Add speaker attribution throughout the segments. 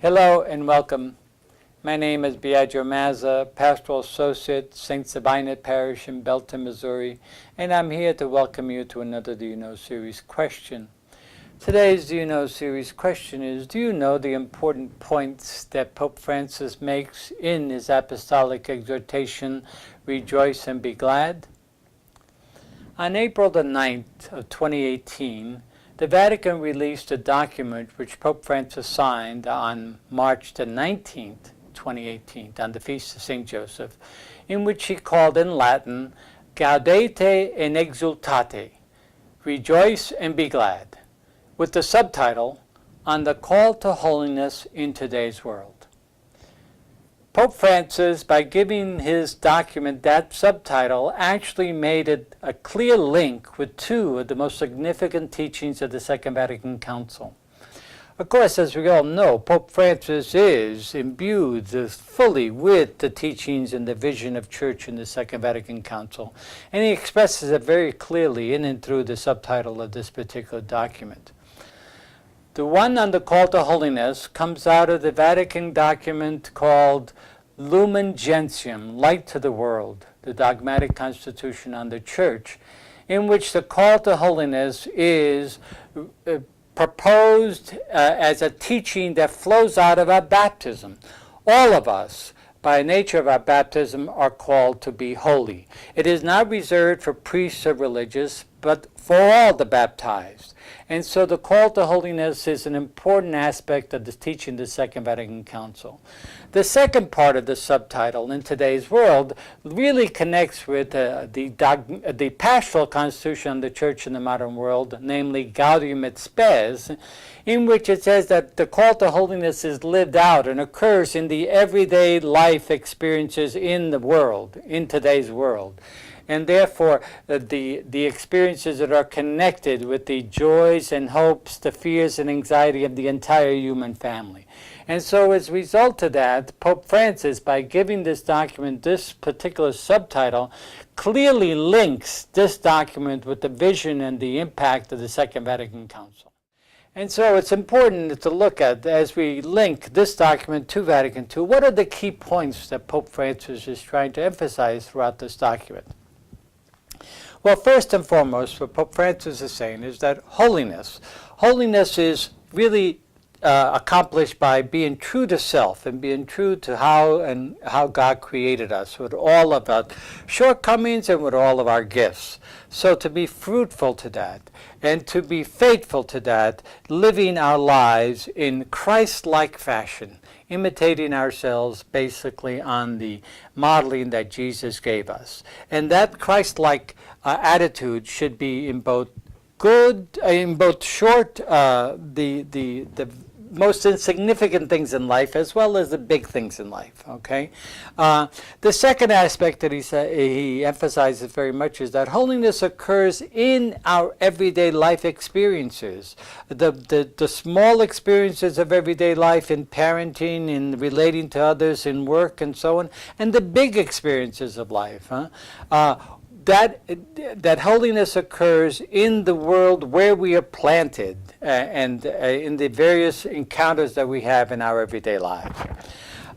Speaker 1: Hello and welcome. My name is Biagio Mazza, Pastoral Associate, St. Sabina Parish in Belton, Missouri, and I'm here to welcome you to another Do You Know series question. Today's Do You Know series question is, do you know the important points that Pope Francis makes in his apostolic exhortation, Rejoice and Be Glad? On April the 9th of 2018, the Vatican released a document which Pope Francis signed on March the 19th, 2018, on the Feast of St. Joseph, in which he called in Latin, Gaudete and exultate, Rejoice and Be Glad, with the subtitle, On the Call to Holiness in Today's World. Pope Francis, by giving his document that subtitle, actually made it a clear link with two of the most significant teachings of the Second Vatican Council. Of course, as we all know, Pope Francis is imbued fully with the teachings and the vision of Church in the Second Vatican Council, and he expresses it very clearly in and through the subtitle of this particular document. The one on the call to holiness comes out of the Vatican document called Lumen Gentium, Light to the World, the dogmatic constitution on the Church, in which the call to holiness is proposed as a teaching that flows out of our baptism. All of us, by nature of our baptism, are called to be holy. It is not reserved for priests or religious, but for all the baptized. And so the call to holiness is an important aspect of the teaching of the Second Vatican Council. The second part of the subtitle, In Today's World, really connects with the pastoral constitution of the Church in the modern world, namely Gaudium et Spes, in which it says that the call to holiness is lived out and occurs in the everyday life experiences in the world, in today's world. And therefore, the experiences that are connected with the joys and hopes, the fears and anxiety of the entire human family. And so as a result of that, Pope Francis, by giving this document this particular subtitle, clearly links this document with the vision and the impact of the Second Vatican Council. And so it's important to look at, as we link this document to Vatican II, what are the key points that Pope Francis is trying to emphasize throughout this document? Well, first and foremost, what Pope Francis is saying is that holiness is really accomplished by being true to self and being true to how God created us, with all of our shortcomings and with all of our gifts. So to be fruitful to that and to be faithful to that, living our lives in Christ-like fashion, imitating ourselves basically on the modeling that Jesus gave us. And that Christ-like attitude should be in both short, the most insignificant things in life as well as the big things in life, okay? The second aspect that he emphasizes very much is that holiness occurs in our everyday life experiences. The small experiences of everyday life in parenting, in relating to others, in work and so on, and the big experiences of life. That holiness occurs in the world where we are planted and in the various encounters that we have in our everyday lives.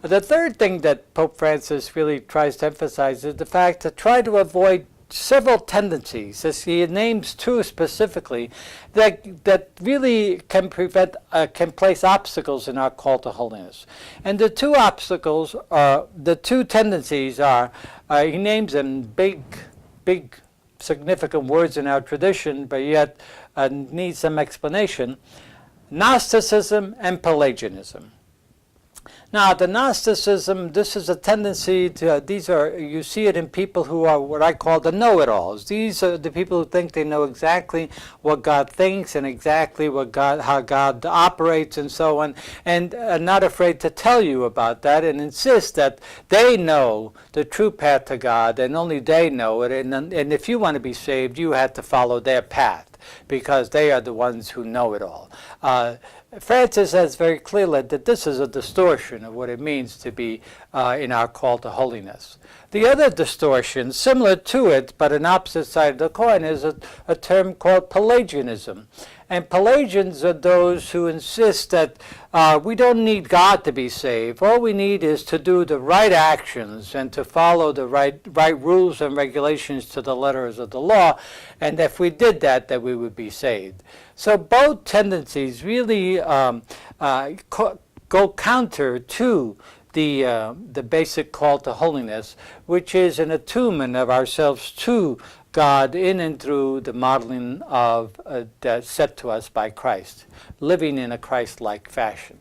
Speaker 1: The third thing that Pope Francis really tries to emphasize is the fact to try to avoid several tendencies, as he names two specifically, that really can place obstacles in our call to holiness. And the two obstacles the two tendencies are, he names them big significant words in our tradition, but yet need some explanation: Gnosticism and Pelagianism. Now, the Gnosticism, this is a tendency to, you see it in people who are what I call the know-it-alls. These are the people who think they know exactly what God thinks and exactly how God operates and so on, and are not afraid to tell you about that and insist that they know the true path to God and only they know it, and if you want to be saved, you have to follow their path because they are the ones who know it all. Francis says very clearly that this is a distortion of what it means to be in our call to holiness. The other distortion, similar to it, but an opposite side of the coin, is a term called Pelagianism. And Pelagians are those who insist that we don't need God to be saved. All we need is to do the right actions and to follow the right rules and regulations to the letters of the law. And if we did that, then we would be saved. So both tendencies really go counter to the basic call to holiness, which is an attunement of ourselves to God in and through the modeling of that's set to us by Christ, living in a Christ-like fashion.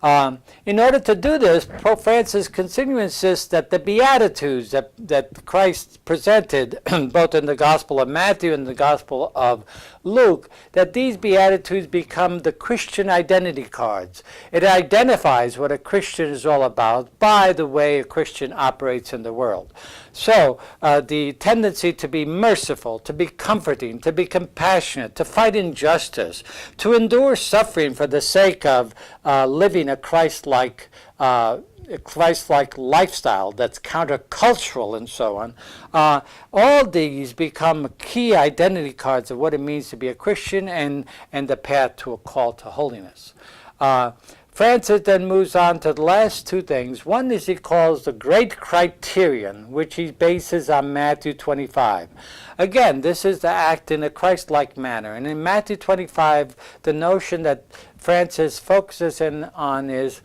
Speaker 1: In order to do this, Pope Francis continues to insist that the Beatitudes that Christ presented, both in the Gospel of Matthew and the Gospel of Luke, that these Beatitudes become the Christian identity cards. It identifies what a Christian is all about by the way a Christian operates in the world. So the tendency to be merciful, to be comforting, to be compassionate, to fight injustice, to endure suffering for the sake of living a Christ-like lifestyle that's countercultural and so on, all these become key identity cards of what it means to be a Christian and the path to a call to holiness. Francis then moves on to the last two things. One is he calls the great criterion, which he bases on Matthew 25. Again, this is to act in a Christ-like manner. And in Matthew 25, the notion that Francis focuses on is,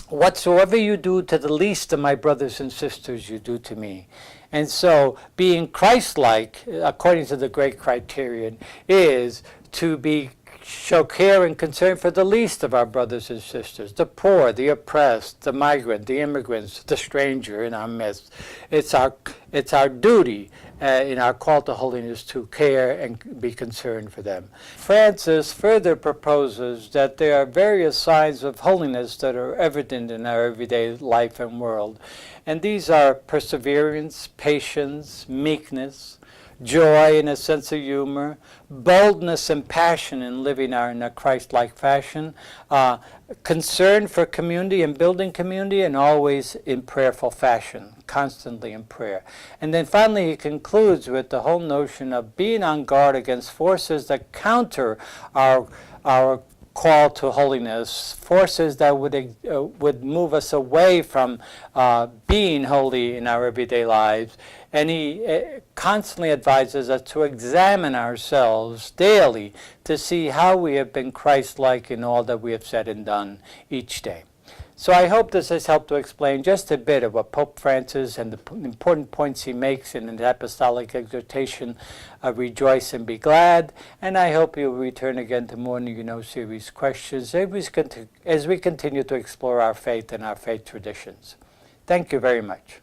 Speaker 1: whatsoever you do to the least of my brothers and sisters, you do to me. And so being Christ-like, according to the great criterion, is to show care and concern for the least of our brothers and sisters, the poor, the oppressed, the migrant, the immigrants, the stranger in our midst. It's our duty in our call to holiness to care and be concerned for them. Francis further proposes that there are various signs of holiness that are evident in our everyday life and world. And these are perseverance, patience, meekness, joy and a sense of humor, boldness and passion in living in a Christ-like fashion, concern for community and building community, and always in prayerful fashion, constantly in prayer. And then finally he concludes with the whole notion of being on guard against forces that counter our call to holiness, forces that would move us away from being holy in our everyday lives. And he constantly advises us to examine ourselves daily to see how we have been Christ-like in all that we have said and done each day. So I hope this has helped to explain just a bit of what Pope Francis and the important points he makes in the apostolic exhortation of Rejoice and Be Glad. And I hope you'll return again to More Than You Know series questions as we continue to explore our faith and our faith traditions. Thank you very much.